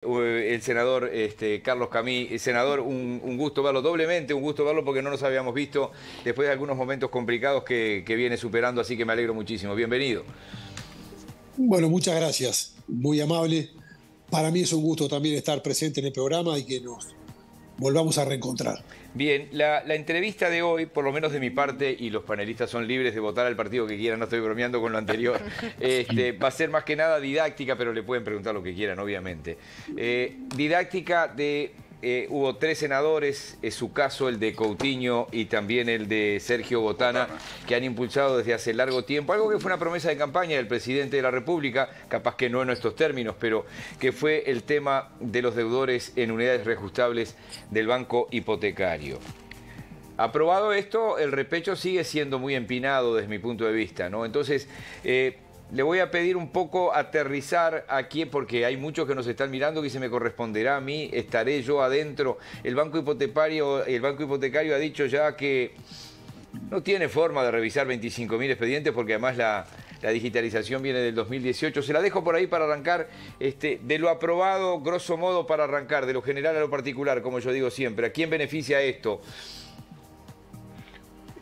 El senador Carlos Camí. Senador, un gusto verlo, doblemente un gusto verlo porque no nos habíamos visto después de algunos momentos complicados que viene superando, así que me alegro muchísimo. Bienvenido. Bueno, muchas gracias, muy amable. Para mí es un gusto también estar presente en el programa y que nos volvamos a reencontrar. Bien, la entrevista de hoy, por lo menos de mi parte, y los panelistas son libres de votar al partido que quieran, no estoy bromeando con lo anterior, va a ser más que nada didáctica, pero le pueden preguntar lo que quieran, obviamente. Didáctica de... hubo 3 senadores, es su caso el de Coutinho y también el de Sergio Botana, que han impulsado desde hace largo tiempo, algo que fue una promesa de campaña del presidente de la República, capaz que no en estos términos, pero que fue el tema de los deudores en unidades reajustables del Banco Hipotecario. Aprobado esto, el repecho sigue siendo muy empinado desde mi punto de vista, ¿no? Entonces... le voy a pedir un poco aterrizar aquí, porque hay muchos que nos están mirando, que se me corresponderá a mí, estaré yo adentro. El Banco Hipotecario ha dicho ya que no tiene forma de revisar 25.000 expedientes, porque además la digitalización viene del 2018. Se la dejo por ahí para arrancar, de lo aprobado, grosso modo, para arrancar, de lo general a lo particular, como yo digo siempre. ¿A quién beneficia esto?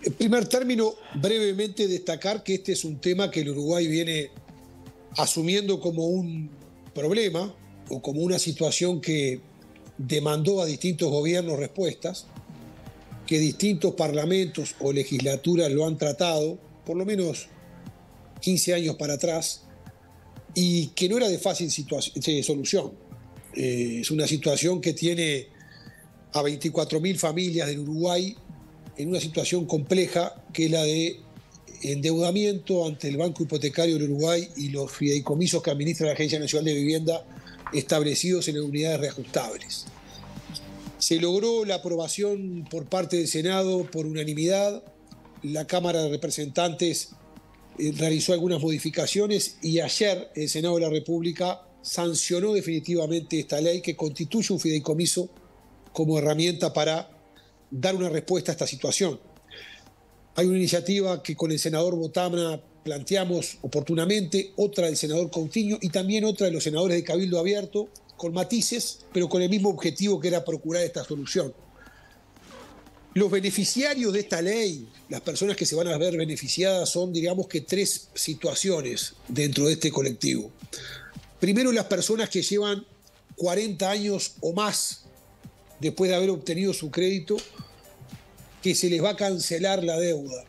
En primer término, brevemente destacar que este es un tema que el Uruguay viene asumiendo como un problema o como una situación que demandó a distintos gobiernos respuestas, que distintos parlamentos o legislaturas lo han tratado, por lo menos 15 años para atrás, y que no era de fácil solución. Es una situación que tiene a 24.000 familias del Uruguay en una situación compleja, que es la de endeudamiento ante el Banco Hipotecario del Uruguay y los fideicomisos que administra la Agencia Nacional de Vivienda establecidos en las unidades reajustables. Se logró la aprobación por parte del Senado por unanimidad. La Cámara de Representantes realizó algunas modificaciones y ayer el Senado de la República sancionó definitivamente esta ley que constituye un fideicomiso como herramienta para dar una respuesta a esta situación. Hay una iniciativa que con el senador Botana planteamos oportunamente, otra del senador Coutinho y también otra de los senadores de Cabildo Abierto, con matices, pero con el mismo objetivo, que era procurar esta solución. Los beneficiarios de esta ley, las personas que se van a ver beneficiadas, son, digamos que 3 situaciones dentro de este colectivo. Primero, las personas que llevan 40 años o más después de haber obtenido su crédito, que se les va a cancelar la deuda.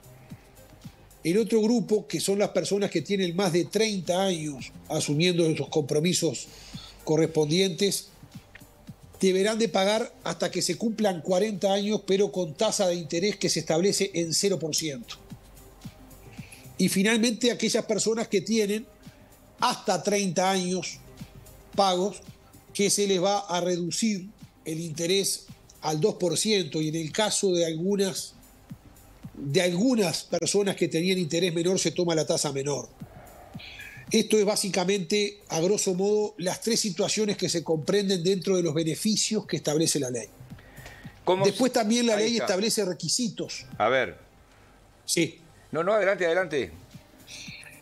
El otro grupo, que son las personas que tienen más de 30 años asumiendo esos compromisos correspondientes, deberán de pagar hasta que se cumplan 40 años, pero con tasa de interés que se establece en 0%. Y finalmente, aquellas personas que tienen hasta 30 años pagos, que se les va a reducir el interés al 2%, y en el caso de algunas personas que tenían interés menor se toma la tasa menor. Esto es básicamente, a grosso modo, las 3 situaciones que se comprenden dentro de los beneficios que establece la ley. Después también la ley establece requisitos. A ver. Sí. No, adelante, adelante.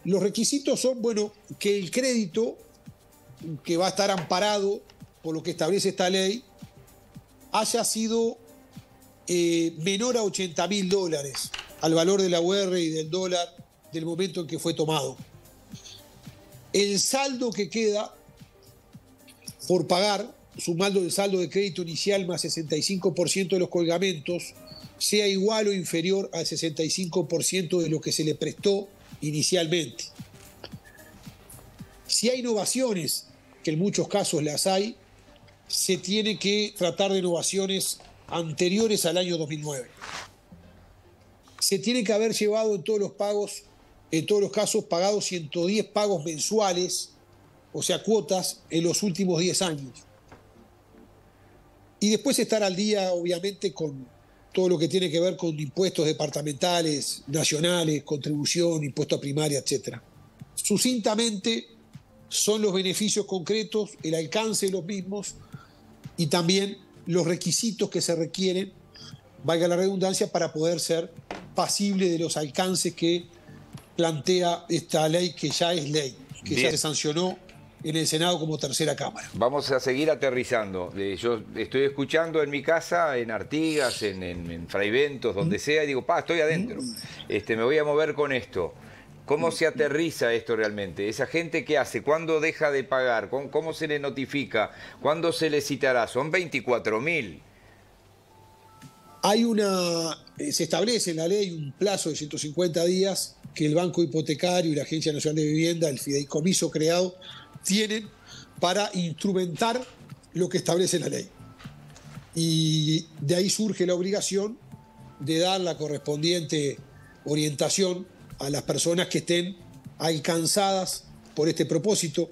Los requisitos son, bueno, que el crédito, que va a estar amparado por lo que establece esta ley, haya sido menor a $80.000 al valor de la UR y del dólar del momento en que fue tomado. El saldo que queda por pagar, sumando el saldo de crédito inicial más 65% de los colgamentos, sea igual o inferior al 65% de lo que se le prestó inicialmente. Si hay innovaciones, que en muchos casos las hay, se tiene que tratar de innovaciones anteriores al año 2009. Se tiene que haber llevado en todos los casos, pagado 110 pagos mensuales, o sea, cuotas, en los últimos 10 años. Y después estar al día, obviamente, con todo lo que tiene que ver con impuestos departamentales, nacionales, contribución, impuesto a primaria, etc. Sucintamente, son los beneficios concretos, el alcance de los mismos, y también los requisitos que se requieren, valga la redundancia, para poder ser pasible de los alcances que plantea esta ley, que ya es ley, que ya se sancionó en el Senado como tercera Cámara. Vamos a seguir aterrizando. Yo estoy escuchando en mi casa, en Artigas, en Fraiventos, donde sea, y digo, estoy adentro. Me voy a mover con esto. ¿Cómo se aterriza esto realmente? ¿Esa gente qué hace? ¿Cuándo deja de pagar? ¿Cómo se le notifica? ¿Cuándo se le citará? Son 24.000. Se establece en la ley un plazo de 150 días que el Banco Hipotecario y la Agencia Nacional de Vivienda, el fideicomiso creado, tienen para instrumentar lo que establece la ley. Y de ahí surge la obligación de dar la correspondiente orientación a las personas que estén alcanzadas por este propósito.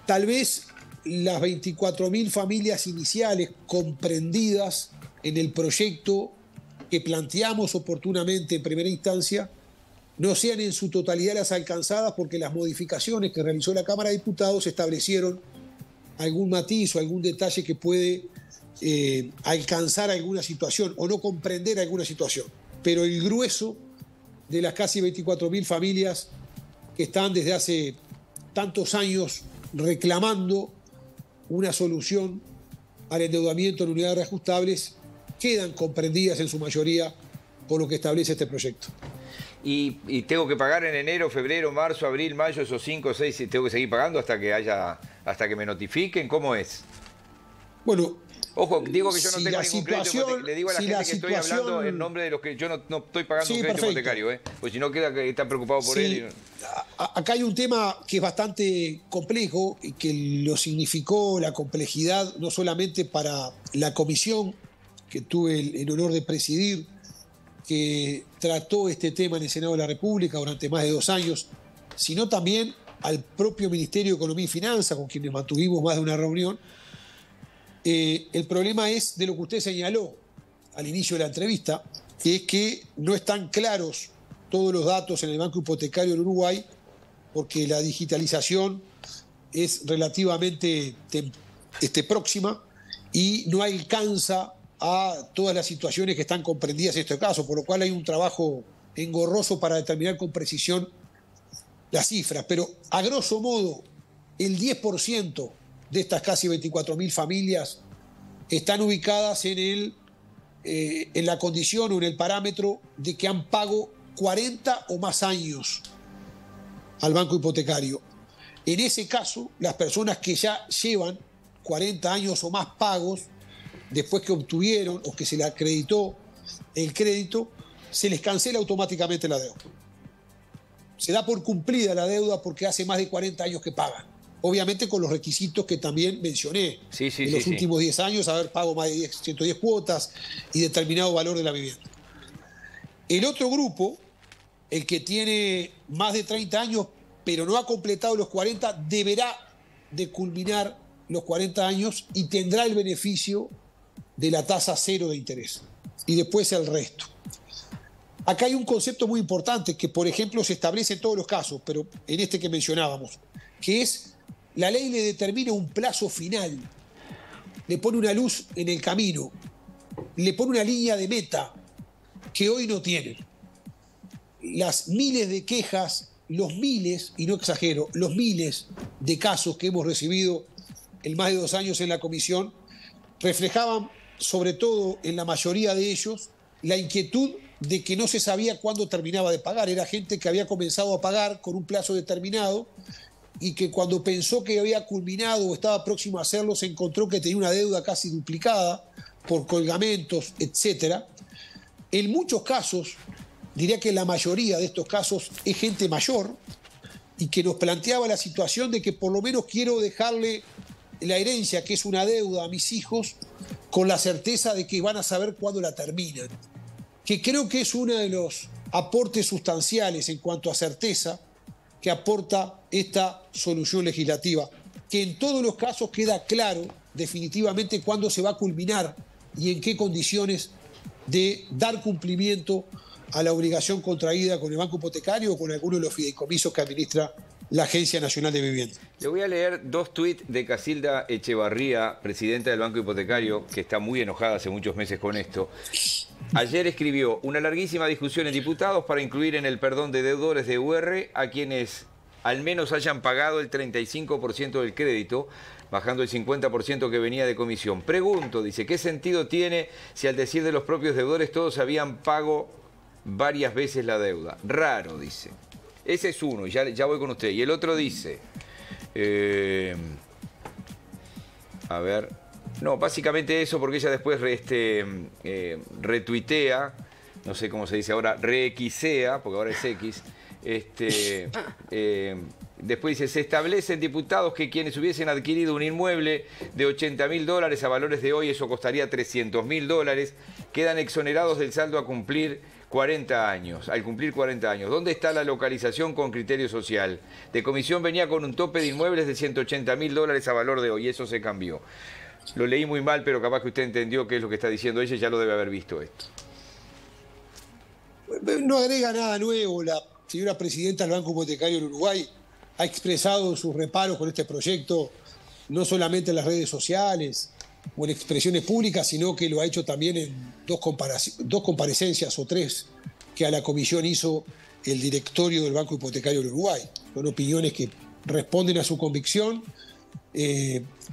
Tal vez las 24.000 familias iniciales comprendidas en el proyecto que planteamos oportunamente en primera instancia no sean en su totalidad las alcanzadas, porque las modificaciones que realizó la Cámara de Diputados establecieron algún matiz o algún detalle que puede alcanzar alguna situación o no comprender alguna situación. Pero el grueso de las casi 24.000 familias que están desde hace tantos años reclamando una solución al endeudamiento en unidades reajustables quedan comprendidas en su mayoría por lo que establece este proyecto. Y tengo que pagar en enero, febrero, marzo, abril, mayo, esos 5 o 6, tengo que seguir pagando hasta que me notifiquen. ¿Cómo es? Bueno, ojo, digo que yo no tengo ningún crédito, le digo a la gente que estoy hablando en nombre de los que yo no estoy pagando un crédito hipotecario, pues si no queda que está preocupado por él. Acá hay un tema que es bastante complejo y que lo significó la complejidad no solamente para la comisión que tuve el honor de presidir, que trató este tema en el Senado de la República durante más de 2 años, sino también al propio Ministerio de Economía y Finanzas, con quienes mantuvimos más de una reunión. El problema es de lo que usted señaló al inicio de la entrevista, que es que no están claros todos los datos en el Banco Hipotecario del Uruguay, porque la digitalización es relativamente próxima y no alcanza a todas las situaciones que están comprendidas en este caso, por lo cual hay un trabajo engorroso para determinar con precisión las cifras. Pero a grosso modo, el 10% de estas casi 24.000 familias están ubicadas en la condición o en el parámetro de que han pagado 40 o más años al Banco Hipotecario. En ese caso, las personas que ya llevan 40 años o más pagos, después que obtuvieron o que se le acreditó el crédito, se les cancela automáticamente la deuda. Se da por cumplida la deuda porque hace más de 40 años que pagan. Obviamente con los requisitos que también mencioné. En los últimos 10 años haber pagado más de 110 cuotas y determinado valor de la vivienda. El otro grupo, el que tiene más de 30 años pero no ha completado los 40, deberá de culminar los 40 años y tendrá el beneficio de la tasa cero de interés. Y después el resto. Acá hay un concepto muy importante que, por ejemplo, se establece en todos los casos, pero en este que mencionábamos, que es la ley le determina un plazo final, le pone una luz en el camino, le pone una línea de meta que hoy no tienen. Las miles de quejas, los miles, y no exagero, los miles de casos que hemos recibido en más de 2 años en la comisión, reflejaban, sobre todo en la mayoría de ellos, la inquietud de que no se sabía cuándo terminaba de pagar. Era gente que había comenzado a pagar con un plazo determinado y que cuando pensó que había culminado o estaba próximo a hacerlo, se encontró que tenía una deuda casi duplicada por colgamentos, etc. En muchos casos, diría que la mayoría de estos casos es gente mayor y que nos planteaba la situación de que por lo menos quiero dejarle la herencia, que es una deuda, a mis hijos, con la certeza de que van a saber cuándo la terminan. Que creo que es uno de los aportes sustanciales en cuanto a certeza que aporta esta solución legislativa, que en todos los casos queda claro definitivamente cuándo se va a culminar y en qué condiciones de dar cumplimiento a la obligación contraída con el Banco Hipotecario o con alguno de los fideicomisos que administra la Agencia Nacional de Vivienda. Le voy a leer 2 tuits de Casilda Echevarría, presidenta del Banco Hipotecario, que está muy enojada hace muchos meses con esto. Ayer escribió: una larguísima discusión en diputados para incluir en el perdón de deudores de UR a quienes al menos hayan pagado el 35% del crédito, bajando el 50% que venía de comisión. Pregunto, dice, ¿qué sentido tiene si al decir de los propios deudores todos habían pago varias veces la deuda? Raro, dice. Ese es uno, ya voy con usted. Y el otro dice, a ver, no, básicamente eso, porque ella después retuitea, no sé cómo se dice ahora, reexea, porque ahora es X, después dice, se establecen diputados que quienes hubiesen adquirido un inmueble de $80.000 a valores de hoy, eso costaría $300.000, quedan exonerados del saldo a cumplir 40 años, al cumplir 40 años. ¿Dónde está la localización con criterio social? De comisión venía con un tope de inmuebles de $180.000 a valor de hoy, eso se cambió. Lo leí muy mal, pero capaz que usted entendió qué es lo que está diciendo ella, ya lo debe haber visto esto. No agrega nada nuevo. La señora presidenta del Banco Hipotecario del Uruguay ha expresado sus reparos con este proyecto, no solamente en las redes sociales o en expresiones públicas, sino que lo ha hecho también en dos comparecencias o tres que a la comisión hizo el directorio del Banco Hipotecario del Uruguay. Son opiniones que responden a su convicción,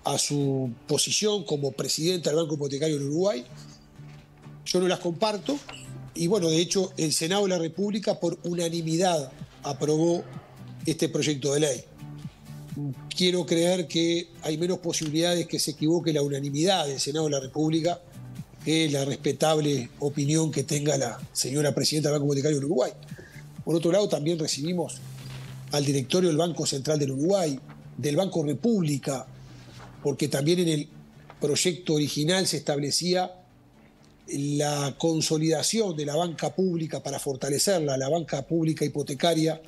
a su posición como presidenta del Banco Hipotecario del Uruguay. Yo no las comparto. Y bueno, de hecho, el Senado de la República por unanimidad aprobó este proyecto de ley. Quiero creer que hay menos posibilidades que se equivoque la unanimidad del Senado de la República que la respetable opinión que tenga la señora presidenta del Banco Hipotecario del Uruguay. Por otro lado, también recibimos al directorio del Banco Central del Uruguay, del Banco República, porque también en el proyecto original se establecía la consolidación de la banca pública para fortalecerla, la banca pública hipotecaria,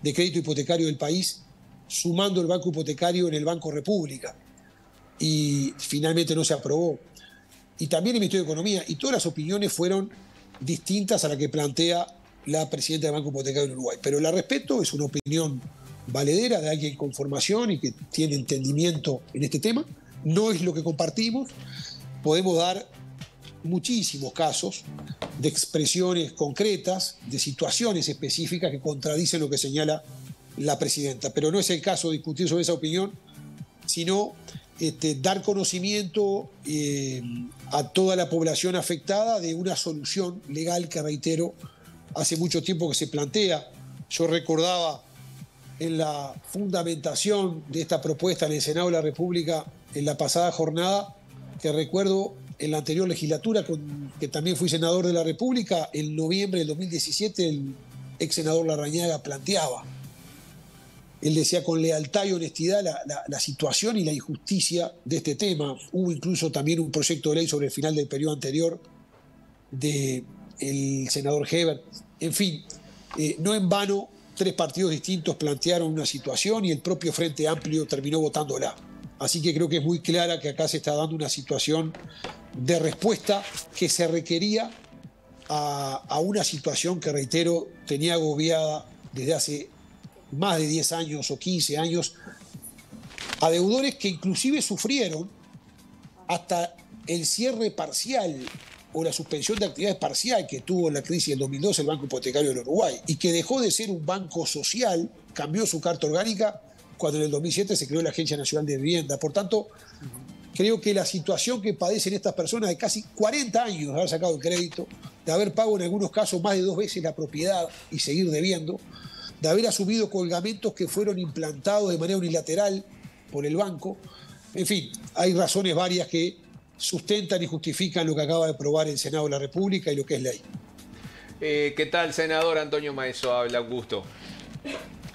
de crédito hipotecario del país, sumando el Banco Hipotecario en el Banco República. Y finalmente no se aprobó. Y también el Ministerio de Economía, y todas las opiniones fueron distintas a la que plantea la presidenta del Banco Hipotecario del Uruguay. Pero la respeto, es una opinión valedera de alguien con formación y que tiene entendimiento en este tema. No es lo que compartimos. Podemos dar muchísimos casos de expresiones concretas, de situaciones específicas que contradicen lo que señala la presidenta. Pero no es el caso de discutir sobre esa opinión, sino dar conocimiento a toda la población afectada de una solución legal que, reitero, hace mucho tiempo que se plantea. Yo recordaba en la fundamentación de esta propuesta en el Senado de la República en la pasada jornada, que recuerdo en la anterior legislatura, que también fui senador de la República, en noviembre del 2017 el ex senador Larrañaga planteaba, él decía con lealtad y honestidad la situación y la injusticia de este tema. Hubo incluso también un proyecto de ley sobre el final del periodo anterior del senador Heber. En fin, no en vano, tres partidos distintos plantearon una situación y el propio Frente Amplio terminó votándola. Así que creo que es muy clara que acá se está dando una situación de respuesta que se requería a una situación que, reitero, tenía agobiada desde hace más de 10 años o 15 años a deudores que inclusive sufrieron hasta el cierre parcial o la suspensión de actividades parcial que tuvo en la crisis del 2012 el Banco Hipotecario del Uruguay, y que dejó de ser un banco social, cambió su carta orgánica cuando en el 2007 se creó la Agencia Nacional de Vivienda. Por tanto, creo que la situación que padecen estas personas de casi 40 años de haber sacado el crédito, de haber pagado en algunos casos más de 2 veces la propiedad y seguir debiendo, de haber asumido colgamentos que fueron implantados de manera unilateral por el banco. En fin, hay razones varias que sustentan y justifican lo que acaba de aprobar el Senado de la República y lo que es ley. ¿Qué tal, senador? Antonio Maeso habla, un gusto.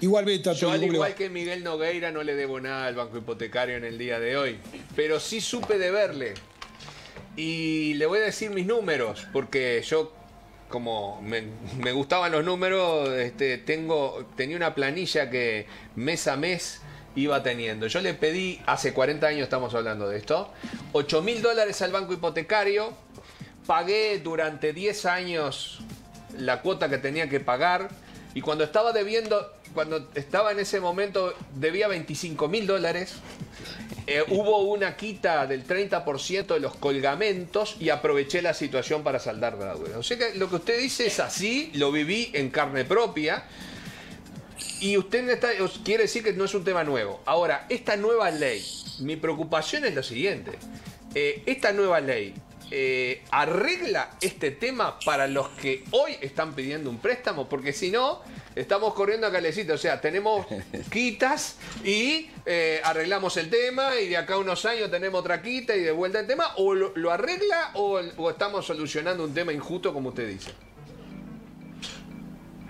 Igualmente, Antonio. Yo, al igual que Miguel Nogueira, no le debo nada al Banco Hipotecario en el día de hoy, pero sí supe deberle. Y le voy a decir mis números, porque yo, como me gustaban los números, tenía una planilla que mes a mes iba teniendo. Yo le pedí, hace 40 años estamos hablando de esto, $8.000 al Banco Hipotecario, pagué durante 10 años la cuota que tenía que pagar, y cuando estaba debiendo, cuando estaba en ese momento, debía $25.000, hubo una quita del 30% de los colgamentos y aproveché la situación para saldar la deuda. O sea que lo que usted dice es así, lo viví en carne propia. Y usted quiere decir que no es un tema nuevo. Ahora, esta nueva ley, mi preocupación es lo siguiente. Esta nueva ley arregla este tema para los que hoy están pidiendo un préstamo, porque si no, estamos corriendo a calecita. O sea, tenemos quitas y arreglamos el tema y de acá a unos años tenemos otra quita y de vuelta el tema. ¿O lo arregla o estamos solucionando un tema injusto, como usted dice?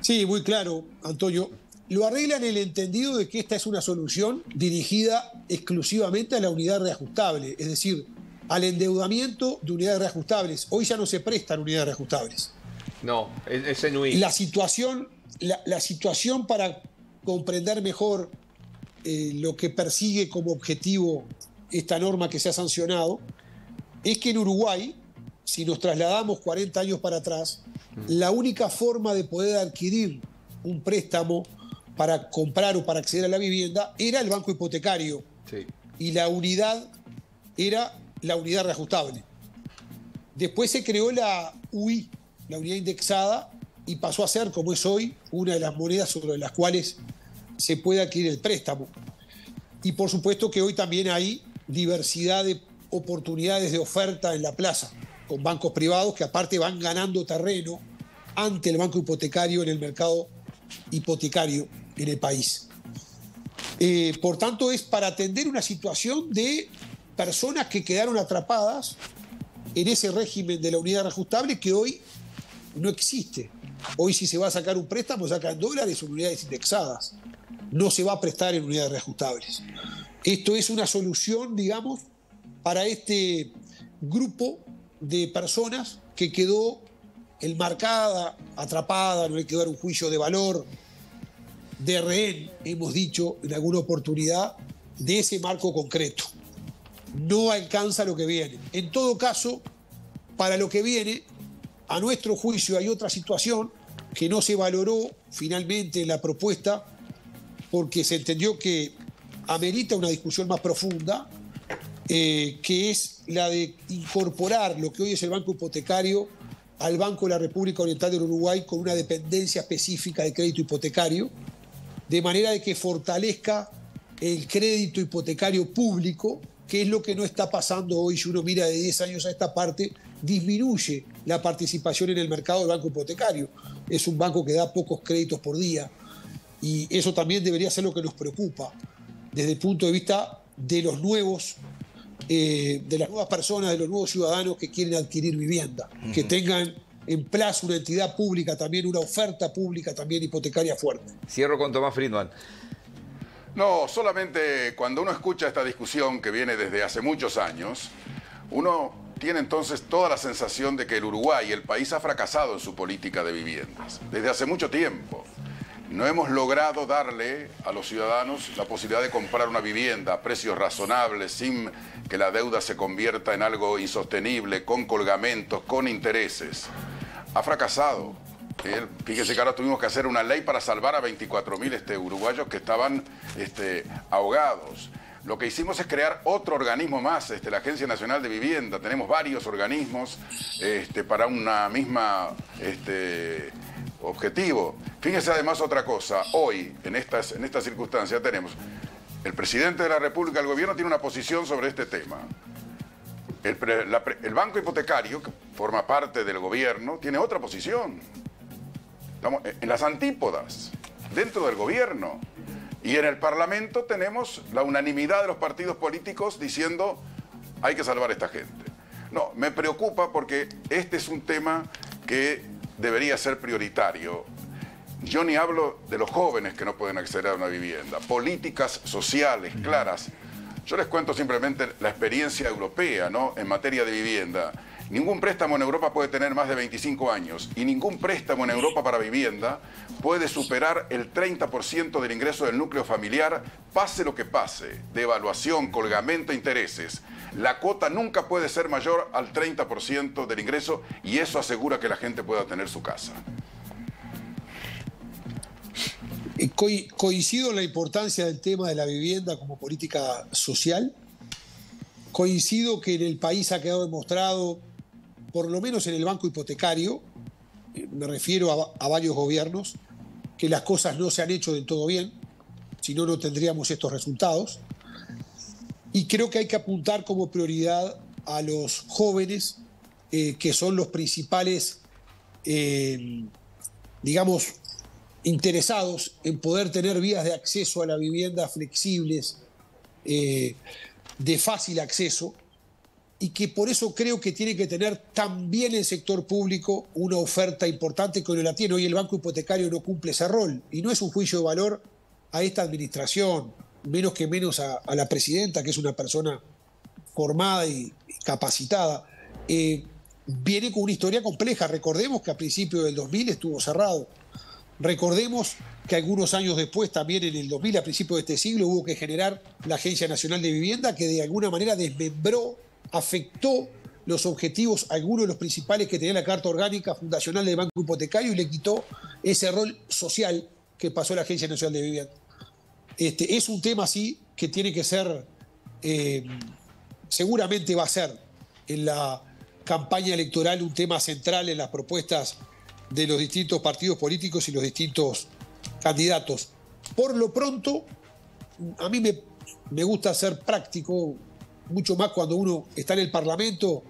Sí, muy claro, Antonio. Lo arregla en el entendido de que esta es una solución dirigida exclusivamente a la unidad reajustable, es decir, al endeudamiento de unidades reajustables. Hoy ya no se prestan unidades reajustables. No, es genuino. La situación para comprender mejor lo que persigue como objetivo esta norma que se ha sancionado es que en Uruguay, si nos trasladamos 40 años para atrás, la única forma de poder adquirir un préstamo para comprar o para acceder a la vivienda era el banco hipotecario. Sí. Y la unidad era la unidad reajustable. Después se creó la UI, la unidad indexada, y pasó a ser, como es hoy, una de las monedas sobre las cuales se puede adquirir el préstamo. Y por supuesto que hoy también hay diversidad de oportunidades de oferta en la plaza, con bancos privados que aparte van ganando terreno ante el banco hipotecario en el mercado hipotecario en el país. Por tanto, es para atender una situación de personas que quedaron atrapadas en ese régimen de la unidad reajustable que hoy no existe. Hoy si se va a sacar un préstamo, saca en dólares o en unidades indexadas. No se va a prestar en unidades reajustables. Esto es una solución, digamos, para este grupo de personas que quedó enmarcada, atrapada, no hay que dar un juicio de valor, de rehén, hemos dicho en alguna oportunidad, de ese marco concreto. No alcanza lo que viene. En todo caso, para lo que viene, a nuestro juicio hay otra situación que no se valoró finalmente en la propuesta porque se entendió que amerita una discusión más profunda, que es la de incorporar lo que hoy es el banco hipotecario al Banco de la República Oriental del Uruguay con una dependencia específica de crédito hipotecario, de manera de que fortalezca el crédito hipotecario público, que es lo que no está pasando hoy. Si uno mira de 10 años a esta parte, disminuye la participación en el mercado del banco hipotecario. Es un banco que da pocos créditos por día y eso también debería ser lo que nos preocupa desde el punto de vista de los nuevos, de las nuevas personas, de los nuevos ciudadanos que quieren adquirir vivienda, que tengan en plazo una entidad pública también, una oferta pública también hipotecaria fuerte. Cierro con Tomás Friedman. No, solamente cuando uno escucha esta discusión que viene desde hace muchos años, uno tiene entonces toda la sensación de que el Uruguay, el país, ha fracasado en su política de viviendas desde hace mucho tiempo. No hemos logrado darle a los ciudadanos la posibilidad de comprar una vivienda a precios razonables, sin que la deuda se convierta en algo insostenible, con colgamentos, con intereses. Ha fracasado. Fíjese que ahora tuvimos que hacer una ley para salvar a 24.000 uruguayos que estaban ahogados. Lo que hicimos es crear otro organismo más, la Agencia Nacional de Vivienda. Tenemos varios organismos para una misma objetivo. Fíjese además otra cosa. Hoy, en estas circunstancias, tenemos el presidente de la República, el gobierno tiene una posición sobre este tema. El banco hipotecario, que forma parte del gobierno, tiene otra posición. Estamos en las antípodas, dentro del gobierno. Y en el Parlamento tenemos la unanimidad de los partidos políticos diciendo hay que salvar a esta gente. No, me preocupa porque este es un tema que debería ser prioritario. Yo ni hablo de los jóvenes que no pueden acceder a una vivienda, políticas sociales claras. Yo les cuento simplemente la experiencia europea, ¿no?, en materia de vivienda. Ningún préstamo en Europa puede tener más de 25 años y ningún préstamo en Europa para vivienda puede superar el 30% del ingreso del núcleo familiar, pase lo que pase, devaluación, colgamento, intereses. La cuota nunca puede ser mayor al 30% del ingreso y eso asegura que la gente pueda tener su casa. Coincido en la importancia del tema de la vivienda como política social. Coincido que en el país ha quedado demostrado, por lo menos en el banco hipotecario, me refiero a varios gobiernos, que las cosas no se han hecho del todo bien, si no, no tendríamos estos resultados. Y creo que hay que apuntar como prioridad a los jóvenes, que son los principales, digamos, interesados en poder tener vías de acceso a la vivienda flexibles, de fácil acceso, y que por eso creo que tiene que tener también el sector público una oferta importante que no la tiene. Hoy el Banco Hipotecario no cumple ese rol, y no es un juicio de valor a esta administración, menos que menos a la presidenta, que es una persona formada y capacitada. Viene con una historia compleja. Recordemos que a principios del 2000 estuvo cerrado. Recordemos que algunos años después, también en el 2000, a principios de este siglo, hubo que generar la Agencia Nacional de Vivienda, que de alguna manera desmembró, afectó los objetivos, algunos de los principales que tenía la Carta Orgánica Fundacional del Banco Hipotecario, y le quitó ese rol social que pasó a la Agencia Nacional de Vivienda. Es un tema así que tiene que ser, seguramente va a ser en la campaña electoral un tema central en las propuestas de los distintos partidos políticos y los distintos candidatos. Por lo pronto, a mí me gusta ser práctico, mucho más cuando uno está en el Parlamento,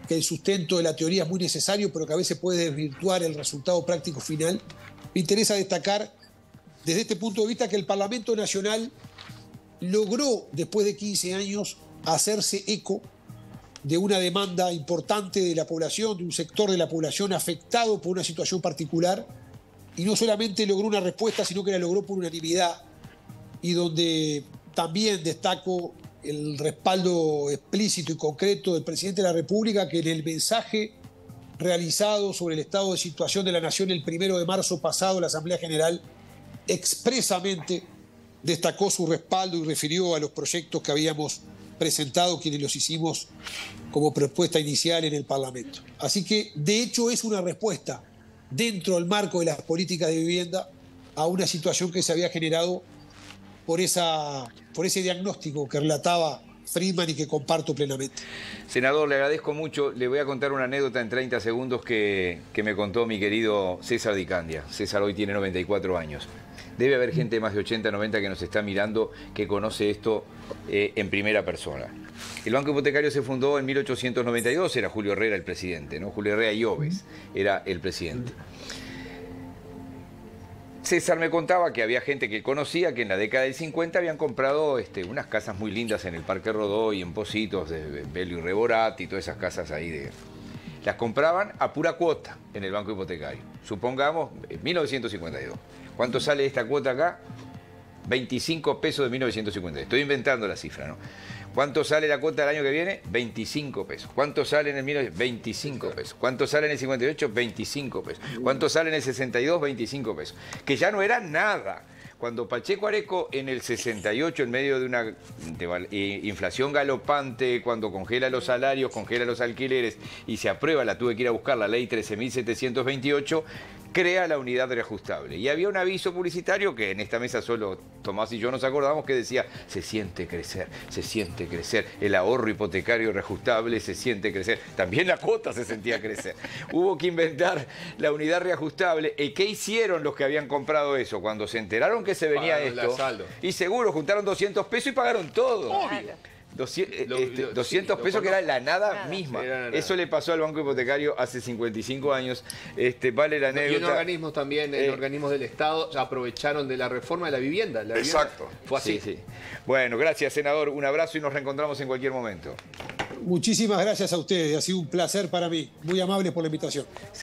que el sustento de la teoría es muy necesario, pero que a veces puede desvirtuar el resultado práctico final. Me interesa destacar desde este punto de vista que el Parlamento Nacional logró, después de 15 años, hacerse eco de una demanda importante de la población, de un sector de la población afectado por una situación particular, y no solamente logró una respuesta, sino que la logró por unanimidad, y donde también destaco el respaldo explícito y concreto del presidente de la República, que en el mensaje realizado sobre el estado de situación de la Nación el 1 de marzo pasado, la Asamblea General expresamente destacó su respaldo y refirió a los proyectos que habíamos presentado, quienes los hicimos como propuesta inicial en el Parlamento. Así que, de hecho, es una respuesta dentro del marco de las políticas de vivienda a una situación que se había generado por ese diagnóstico que relataba Friedman y que comparto plenamente. Senador, le agradezco mucho. Le voy a contar una anécdota en 30 segundos que me contó mi querido César Di Candia. César hoy tiene 94 años. Debe haber gente de más de 80, 90 que nos está mirando, que conoce esto en primera persona. El Banco Hipotecario se fundó en 1892, era Julio Herrera el presidente, ¿no? Julio Herrera Lloves era el presidente. César me contaba que había gente que conocía que en la década del 50 habían comprado unas casas muy lindas en el Parque Rodó y en Pocitos, de Bello y Reborati y todas esas casas ahí. Las compraban a pura cuota en el Banco Hipotecario. Supongamos, 1952. ¿Cuánto sale esta cuota acá? 25 pesos de 1952. Estoy inventando la cifra, ¿no? ¿Cuánto sale la cuota del año que viene? 25 pesos. ¿Cuánto sale en el 1900? 25 pesos. ¿Cuánto sale en el 58? 25 pesos. ¿Cuánto sale en el 62? 25 pesos. Que ya no era nada. Cuando Pacheco Areco en el 68, en medio de una inflación galopante, cuando congela los salarios, congela los alquileres y se aprueba, la tuve que ir a buscar, la ley 13.728, crea la unidad reajustable. Y había un aviso publicitario que en esta mesa solo Tomás y yo nos acordamos, que decía: se siente crecer, el ahorro hipotecario reajustable se siente crecer. También la cuota se sentía crecer. Hubo que inventar la unidad reajustable. ¿Y qué hicieron los que habían comprado eso? Cuando se enteraron que se venía esto, y seguro juntaron 200 pesos y pagaron todo. Obvio. 200 pesos que era la nada misma. Eso le pasó al Banco Hipotecario hace 55 años. Vale la anécdota. Y en organismos también, en organismos del Estado, aprovecharon de la reforma de la vivienda. Exacto. Fue así. Sí. Bueno, gracias, senador. Un abrazo y nos reencontramos en cualquier momento. Muchísimas gracias a ustedes. Ha sido un placer para mí. Muy amables por la invitación.